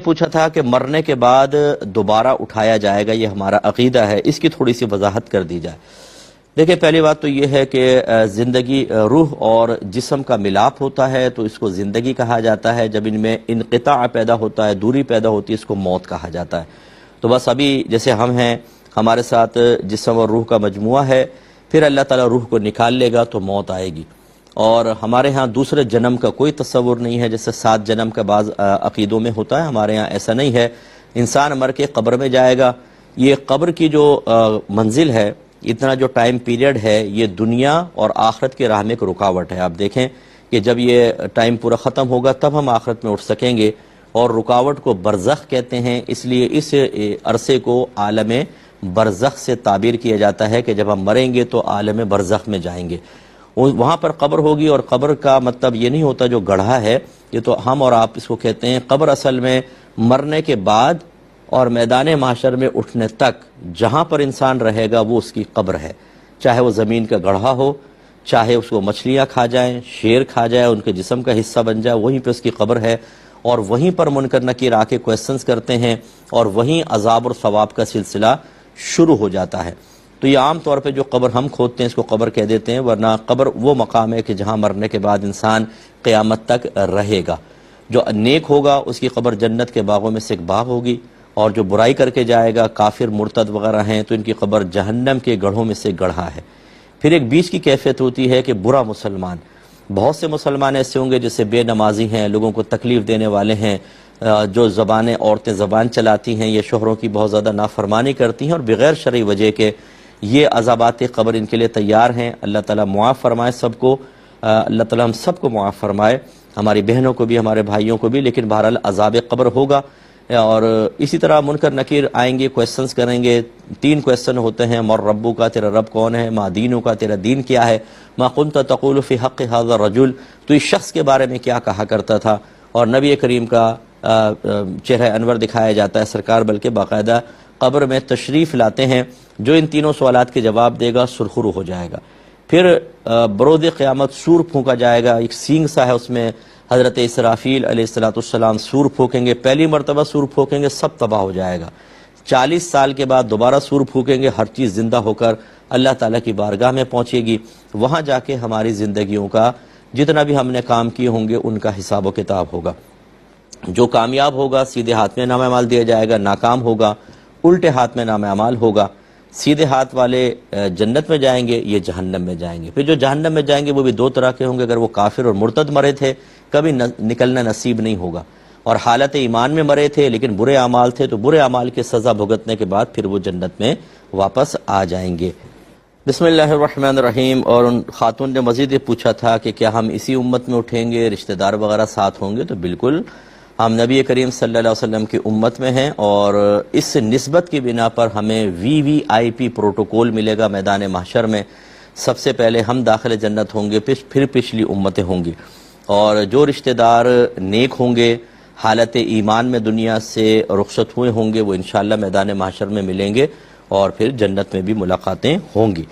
پوچھا تھا کہ مرنے کے بعد دوبارہ اٹھایا جائے گا، یہ ہمارا عقیدہ ہے، اس کی تھوڑی سی وضاحت کر دی جائے۔ دیکھیں، پہلی بات تو یہ ہے کہ زندگی روح اور جسم کا ملاپ ہوتا ہے تو اس کو زندگی کہا جاتا ہے۔ جب ان میں انقطاع پیدا ہوتا ہے، دوری پیدا ہوتی ہے، اس کو موت کہا جاتا ہے۔ تو بس ابھی جیسے ہم ہیں، ہمارے ساتھ جسم اور روح کا مجموعہ ہے، پھر اللہ تعالیٰ روح کو نکال لے گا تو موت آئے گی۔ اور ہمارے ہاں دوسرے جنم کا کوئی تصور نہیں ہے، جیسے 7 جنم کا بعض عقیدوں میں ہوتا ہے، ہمارے ہاں ایسا نہیں ہے۔ انسان مر کے قبر میں جائے گا۔ یہ قبر کی جو منزل ہے، اتنا جو ٹائم پیریڈ ہے، یہ دنیا اور آخرت کے راہ میں ایک رکاوٹ ہے۔ آپ دیکھیں کہ جب یہ ٹائم پورا ختم ہوگا تب ہم آخرت میں اٹھ سکیں گے، اور رکاوٹ کو برزخ کہتے ہیں، اس لیے اس عرصے کو عالم برزخ سے تعبیر کیا جاتا ہے کہ جب ہم مریں گے تو عالم برزخ میں جائیں گے، وہاں پر قبر ہوگی۔ اور قبر کا مطلب یہ نہیں ہوتا جو گڑھا ہے، یہ تو ہم اور آپ اس کو کہتے ہیں۔ قبر اصل میں مرنے کے بعد اور میدان محشر میں اٹھنے تک جہاں پر انسان رہے گا وہ اس کی قبر ہے، چاہے وہ زمین کا گڑھا ہو، چاہے اس کو مچھلیاں کھا جائیں، شیر کھا جائے، ان کے جسم کا حصہ بن جائے، وہیں پہ اس کی قبر ہے، اور وہیں پر منکر نکیر آ کے کویسچنز کرتے ہیں، اور وہیں عذاب اور ثواب کا سلسلہ شروع ہو جاتا ہے۔ تو یہ عام طور پہ جو قبر ہم کھودتے ہیں اس کو قبر کہہ دیتے ہیں، ورنہ قبر وہ مقام ہے کہ جہاں مرنے کے بعد انسان قیامت تک رہے گا۔ جو نیک ہوگا اس کی قبر جنت کے باغوں میں سے ایک باغ ہوگی، اور جو برائی کر کے جائے گا، کافر مرتد وغیرہ ہیں، تو ان کی قبر جہنم کے گڑھوں میں سے گڑھا ہے۔ پھر ایک بیچ کی کیفیت ہوتی ہے کہ برا مسلمان، بہت سے مسلمان ایسے ہوں گے جیسے بے نمازی ہیں، لوگوں کو تکلیف دینے والے ہیں، جو عورتیں زبان چلاتی ہیں، یہ شوہروں کی بہت زیادہ نافرمانی کرتی ہیں اور بغیر شرعی وجہ کے، یہ عذابات قبر ان کے لیے تیار ہیں۔ اللہ تعالیٰ معاف فرمائے سب کو، اللہ تعالیٰ ہم سب کو معاف فرمائے، ہماری بہنوں کو بھی، ہمارے بھائیوں کو بھی، لیکن بہرحال عذاب قبر ہوگا۔ اور اسی طرح منکر نکیر آئیں گے، کویسچنز کریں گے۔ 3 کویسچن ہوتے ہیں: مر ربو کا، تیرا رب کون ہے؟ ما دینو کا، تیرا دین کیا ہے؟ ما کنت تقول فی حق ھذا الرجل، تو اس شخص کے بارے میں کیا کہا کرتا تھا؟ اور نبی کریم کا چہرہ انور دکھایا جاتا ہے، سرکار بلکہ باقاعدہ قبر میں تشریف لاتے ہیں۔ جو ان تینوں سوالات کے جواب دے گا سرخرو ہو جائے گا۔ پھر برود قیامت سور پھونکا جائے گا، ایک سینگ سا ہے اس میں، حضرت اسرافیل علیہ السلام سور پھونکیں گے، پہلی مرتبہ سور پھونکیں گے، سب تباہ ہو جائے گا۔ 40 سال کے بعد دوبارہ سور پھونکیں گے، ہر چیز زندہ ہو کر اللہ تعالیٰ کی بارگاہ میں پہنچے گی۔ وہاں جا کے ہماری زندگیوں کا جتنا بھی ہم نے کام کیے ہوں گے ان کا حساب و کتاب ہوگا۔ جو کامیاب ہوگا سیدھے ہاتھ میں نامہ اعمال دیا جائے گا، ناکام ہوگا الٹے ہاتھ میں نامہ اعمال ہوگا۔ سیدھے ہاتھ والے جنت میں جائیں گے، یہ جہنم میں جائیں گے۔ پھر جو جہنم میں جائیں گے وہ بھی 2 طرح کے ہوں گے، اگر وہ کافر اور مرتد مرے تھے کبھی نکلنا نصیب نہیں ہوگا، اور حالت ایمان میں مرے تھے لیکن برے اعمال تھے تو برے اعمال کی سزا بھگتنے کے بعد پھر وہ جنت میں واپس آ جائیں گے۔ بسم اللہ الرحمن الرحیم۔ اور ان خاتون نے مزید یہ پوچھا تھا کہ کیا ہم اسی امت میں اٹھیں گے، رشتہ دار وغیرہ ساتھ ہوں گے؟ تو بالکل، ہم نبی کریم صلی اللہ علیہ وسلم کی امت میں ہیں، اور اس نسبت کی بنا پر ہمیں VVIP پروٹوکول ملے گا میدان محشر میں۔ سب سے پہلے ہم داخل جنت ہوں گے، پھر پچھلی امتیں ہوں گی، اور جو رشتہ دار نیک ہوں گے، حالت ایمان میں دنیا سے رخصت ہوئے ہوں گے، وہ انشاءاللہ میدان محشر میں ملیں گے، اور پھر جنت میں بھی ملاقاتیں ہوں گی۔